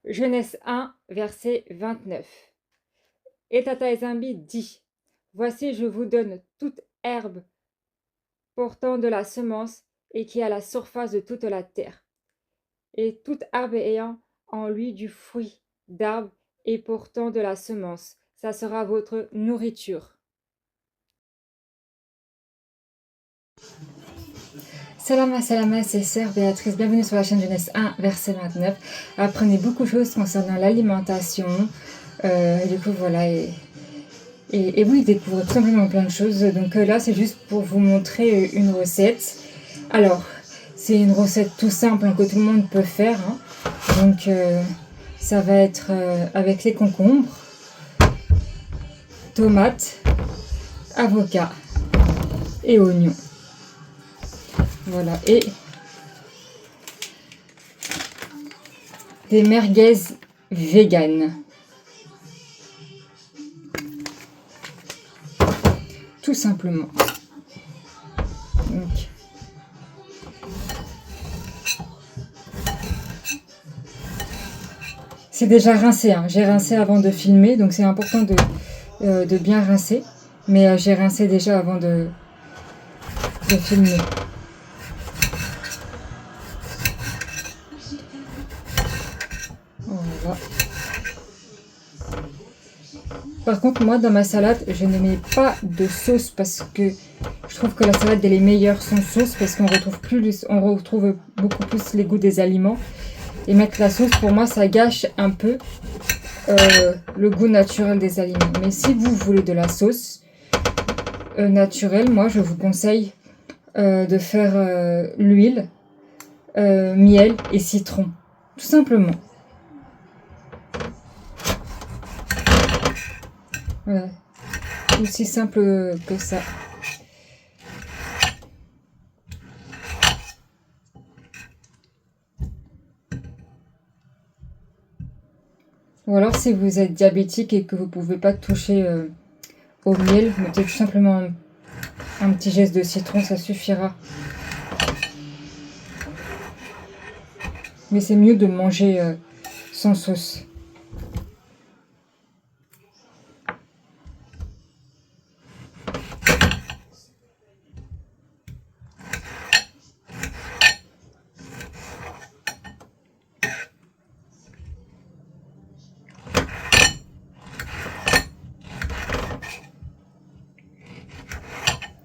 Genèse 1, verset 29. Et Tata Ezambi dit, voici, je vous donne toute herbe portant de la semence et qui est à la surface de toute la terre, et toute herbe ayant en lui du fruit d'arbre et portant de la semence. Ça sera votre nourriture. Salama, c'est Sœur Béatrice. Bienvenue sur la chaîne Genèse 1, verset 29. Apprenez beaucoup de choses concernant l'alimentation. Du coup, voilà. Et oui, découvrir tout simplement plein de choses. Donc là, c'est juste pour vous montrer une recette. Alors, c'est une recette tout simple que tout le monde peut faire. Hein. Donc, ça va être avec les concombres, tomates, avocats et oignons. Voilà. Et des merguez véganes. Tout simplement. Donc, c'est déjà rincé. Hein. J'ai rincé avant de filmer, donc c'est important de bien rincer. Mais j'ai rincé déjà avant de filmer. Voilà. Par contre, moi, dans ma salade, je ne mets pas de sauce parce que je trouve que la salade, elle est meilleure sans sauce parce qu'on retrouve beaucoup plus les goûts des aliments. Et mettre la sauce, pour moi, ça gâche un peu le goût naturel des aliments. Mais si vous voulez de la sauce naturelle, moi, je vous conseille de faire l'huile, miel et citron. Tout simplement. Voilà. Aussi simple que ça. Ou alors si vous êtes diabétique et que vous ne pouvez pas toucher au miel, mettez tout simplement un petit geste de citron, ça suffira. Mais c'est mieux de manger sans sauce.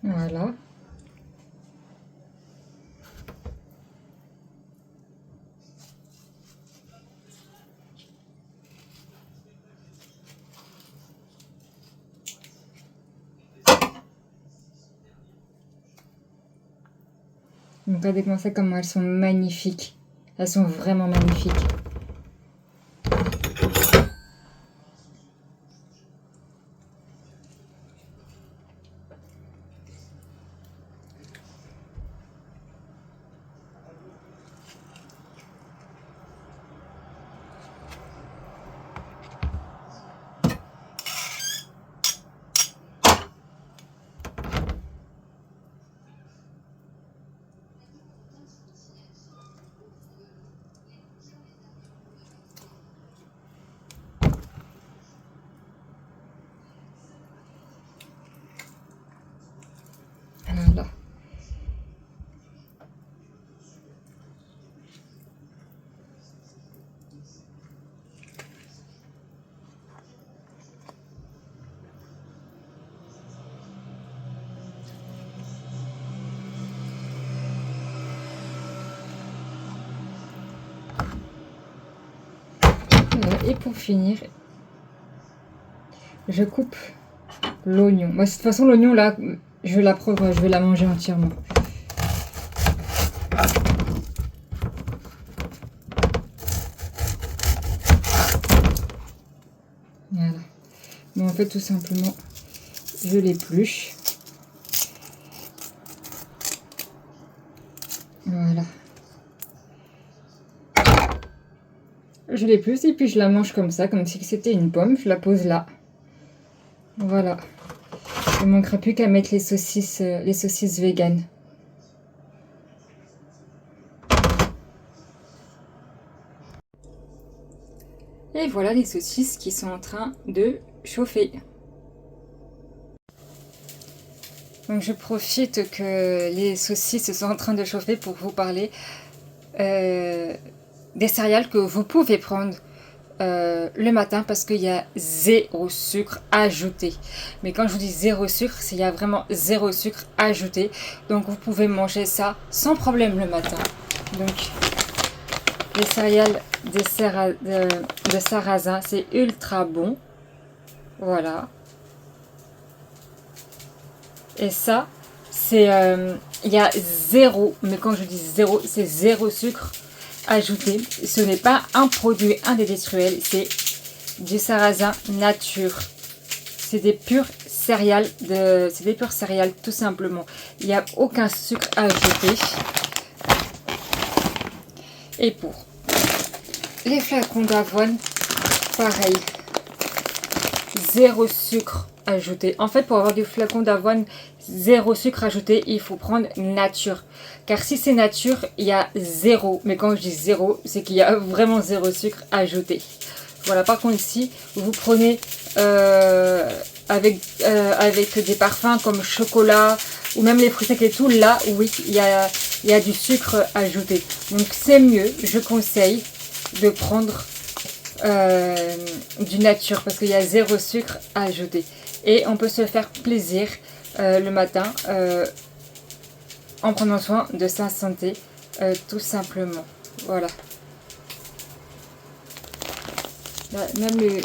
Voilà. Donc regardez-moi ça, comment elles sont magnifiques. Elles sont vraiment magnifiques. Voilà. Et pour finir, je coupe l'oignon. Moi, de toute façon, l'oignon, là, je vais la manger entièrement. Voilà. Bon, en fait, tout simplement, je l'épluche. Voilà. Je l'épluche et puis je la mange comme ça, comme si c'était une pomme. Je la pose là. Voilà. Il ne manquera plus qu'à mettre les saucisses véganes. Et voilà les saucisses qui sont en train de chauffer. Donc je profite que les saucisses sont en train de chauffer pour vous parler des céréales que vous pouvez prendre le matin parce qu'il y a zéro sucre ajouté. Mais quand je vous dis zéro sucre, c'est qu'il y a vraiment zéro sucre ajouté. Donc vous pouvez manger ça sans problème le matin. Donc les céréales de sarrasin, c'est ultra bon. Voilà. Et ça, c'est il y a zéro, mais quand je dis zéro, c'est zéro sucre ajouté. Ce n'est pas un produit industriel, c'est du sarrasin nature. C'est des pures céréales, tout simplement. Il n'y a aucun sucre ajouté. Et pour les flacons d'avoine, pareil, zéro sucre ajouté. En fait, pour avoir du flacon d'avoine, zéro sucre ajouté, il faut prendre nature. Car si c'est nature, il y a zéro. Mais quand je dis zéro, c'est qu'il y a vraiment zéro sucre ajouté. Voilà, par contre ici, vous prenez avec des parfums comme chocolat ou même les fruits secs et tout, là, oui, il y a du sucre ajouté. Donc c'est mieux, je conseille de prendre du nature parce qu'il y a zéro sucre ajouté. Et on peut se faire plaisir le matin en prenant soin de sa santé, tout simplement. Voilà. Là, même le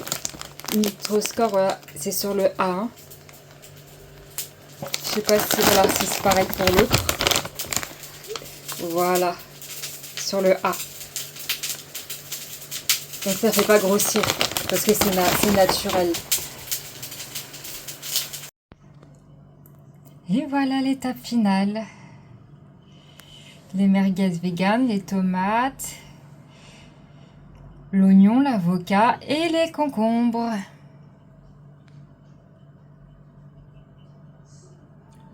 Nutri-Score, voilà, c'est sur le A1. Je sais pas si, voilà, si c'est pareil pour l'autre. Voilà, sur le A. Donc ça fait pas grossir parce que c'est naturel. Et voilà l'étape finale. Les merguez vegan, les tomates, l'oignon, l'avocat et les concombres.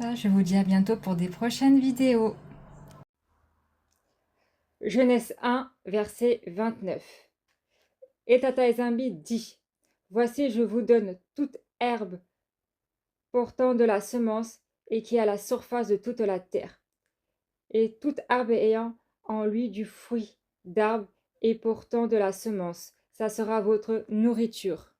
Là, je vous dis à bientôt pour des prochaines vidéos. Genèse 1, verset 29. Et Tata Ezambi dit, voici je vous donne toute herbe portant de la semence et qui est à la surface de toute la terre. Et toute herbe ayant en lui du fruit d'arbre et portant de la semence, ça sera votre nourriture.